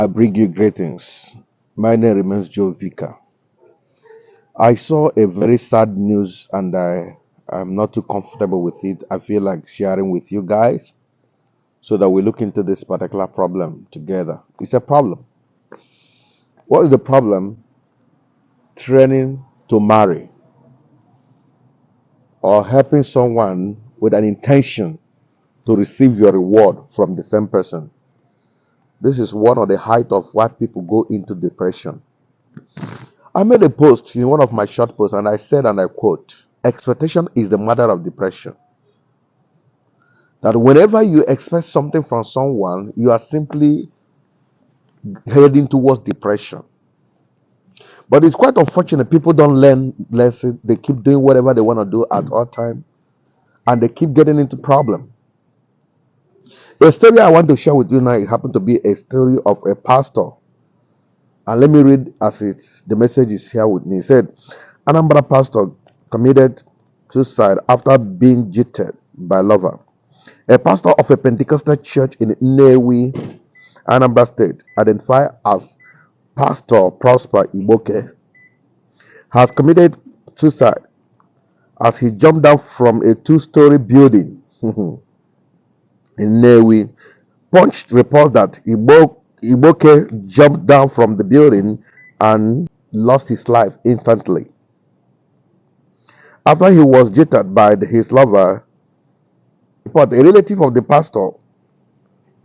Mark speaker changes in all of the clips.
Speaker 1: I bring you greetings. My name remains Joe Vika. I saw a very sad news and I'm not too comfortable with it. I feel like sharing with you guys so that we look into this particular problem together. It's a problem. What is the problem? Training to marry or helping someone with an intention to receive your reward from the same person. This is one of the height of why people go into depression. I made a post in one of my short posts and I said, and I quote, expectation is the mother of depression. That whenever you expect something from someone, you are simply heading towards depression. But it's quite unfortunate people don't learn lessons. They keep doing whatever they want to do at all time and they keep getting into problem. The story I want to share with you now, it happened to be a story of a pastor. And let me read as it's the message is here with me. It said, Anambra pastor committed suicide after being cheated by lover. A pastor of a Pentecostal church in Nnewi, Anambra State, identified as Pastor Prosper Iboke, has committed suicide as he jumped down from a two-story building in Nnewi. Punch reports that Iboke jumped down from the building and lost his life instantly. After he was jilted by his lover, a relative of the pastor,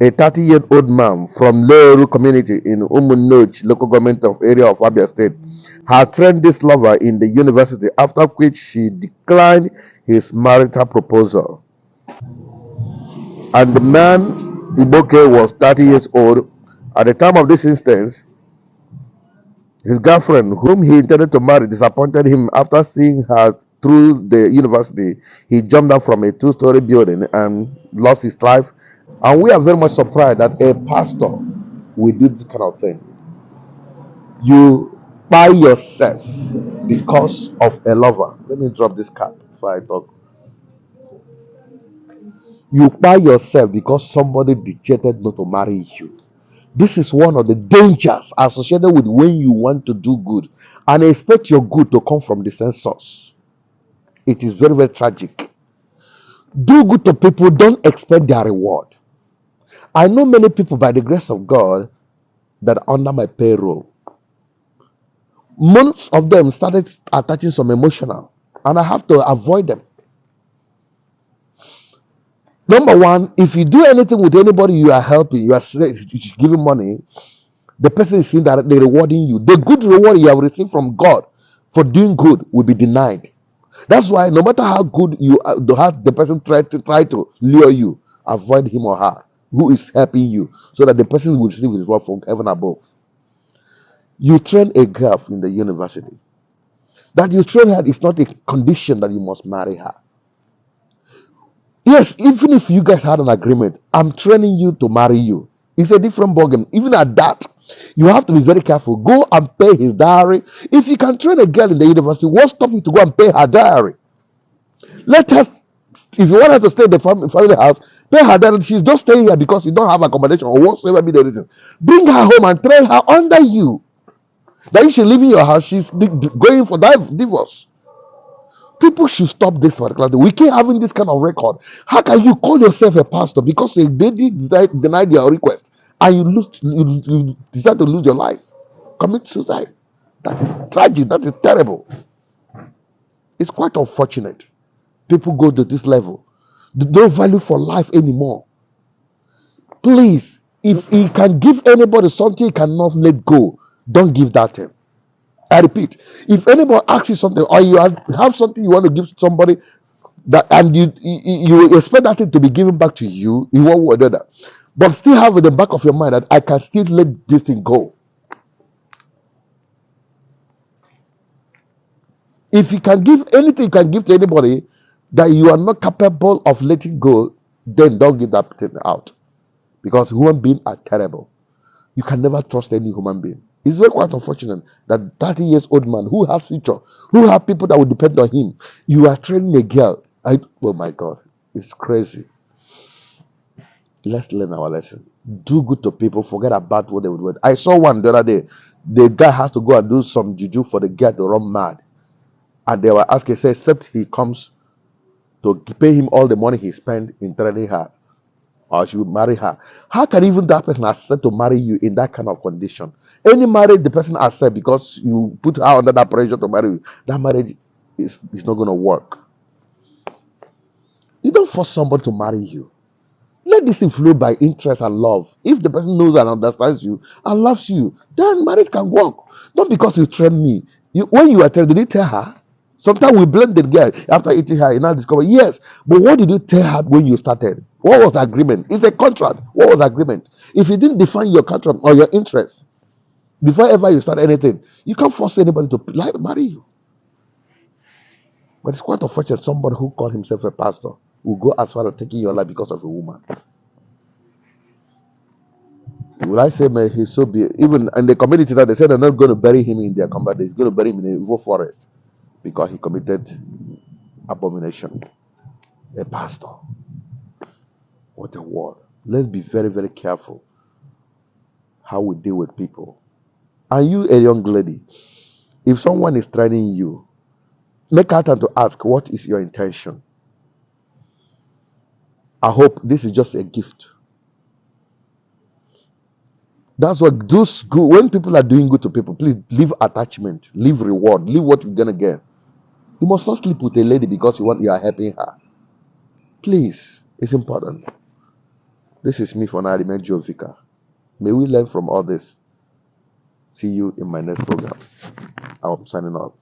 Speaker 1: a 30-year-old man from Leru community in Umunoch local government of area of Abia State, had trained this lover in the university, after which she declined his marital proposal. And the man, Iboke, was 30 years old. At the time of this instance, his girlfriend, whom he intended to marry, disappointed him. After seeing her through the university, he jumped down from a two-story building and lost his life. And we are very much surprised that a pastor will do this kind of thing. You buy yourself because of a lover. Let me drop this card before I talk. You buy yourself because somebody decided not to marry you. This is one of the dangers associated with when you want to do good and expect your good to come from the same source. It is very, very tragic. Do good to people, don't expect their reward. I know many people, by the grace of God, that are under my payroll. Most of them started attaching some emotional, and I have to avoid them. Number one, if you do anything with anybody you are helping, you are giving money, the person is seeing that they're rewarding you. The good reward you have received from God for doing good will be denied. That's why no matter how good you are, have the person try to lure you, avoid him or her who is helping you, so that the person will receive his reward from heaven above. You train a girl in the university. That you train her is not a condition that you must marry her. Yes, even if you guys had an agreement, I'm training you to marry you. It's a different ballgame. Even at that, you have to be very careful. Go and pay his dowry. If you can train a girl in the university, what's stopping you to go and pay her dowry? Let us, if you want her to stay in the family house, pay her dowry. She's just staying here because you don't have accommodation or whatsoever be the reason. Bring her home and train her under you. That if she's leaving your house, she's going for divorce. People should stop this particular thing. We keep having this kind of record. How can you call yourself a pastor because they denied your request and you decide to lose your life? Commit suicide. That is tragic. That is terrible. It's quite unfortunate. People go to this level. They don't value for life anymore. Please, if he can give anybody something he cannot let go, don't give that to him. I repeat, if anybody asks you something or you have something you want to give to somebody that and you expect that thing to be given back to you in one way or the other, but still have in the back of your mind that I can still let this thing go. If you can give anything you can give to anybody that you are not capable of letting go, then don't give that thing out. Because human beings are terrible. You can never trust any human being. It's very quite unfortunate that 30 years old man who has future, who have people that will depend on him, you are training a girl. Oh my God, it's crazy. Let's learn our lesson. Do good to people, forget about what they would do. I saw one the other day. The guy has to go and do some juju for the guy to run mad. And they were asking, say, except he comes to pay him all the money he spent in training her, or she would marry her. How can even that person accept to marry you in that kind of condition? Any marriage the person accept because you put her under that pressure to marry you, that marriage is not going to work. You don't force somebody to marry you. Let this thing flow by interest and love. If the person knows and understands you and loves you, then marriage can work. Not because you trained me. When you were trained, did you tell her? Sometimes we blame the girl after eating her. You now discover, yes, but what did you tell her when you started? What was the agreement? It's a contract. What was the agreement? If you didn't define your contract or your interest before ever you start anything, you can't force anybody to marry you. But it's quite unfortunate somebody who called himself a pastor will go as far as taking your life because of a woman. Will I say, man, he's so big? Even in the community now, they said they're not going to bury him in their community. They're going to bury him in a evil forest because he committed abomination. A pastor. What a word. Let's be very, very careful how we deal with people. Are you a young lady? If someone is training you, make out time to ask, what is your intention? I hope this is just a gift. That's what those good. When people are doing good to people, please leave attachment, leave reward, leave what you're gonna get. You must not sleep with a lady because you are helping her. Please, it's important. This is me for now. I remain Joe Vicar. May we learn from all this. See you in my next program. I'm signing off.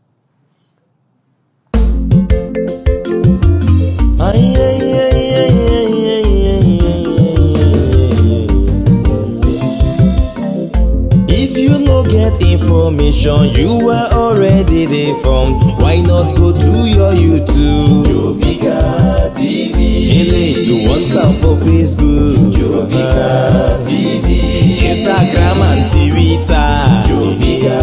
Speaker 2: Information you are already deformed. Why not go to your YouTube? Jovika TV. You want them for Facebook? Jovika TV. Instagram and Twitter. Jovika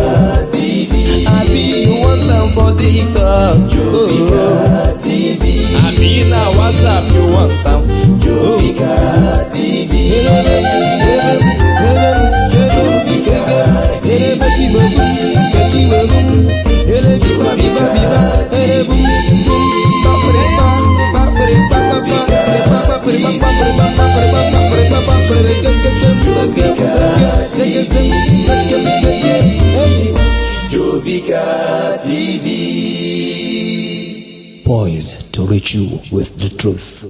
Speaker 2: TV. Abi you want them for TikTok? Jovika TV. Abi na WhatsApp you want them? Jovika TV. Jovika TV, poised to reach you with the truth.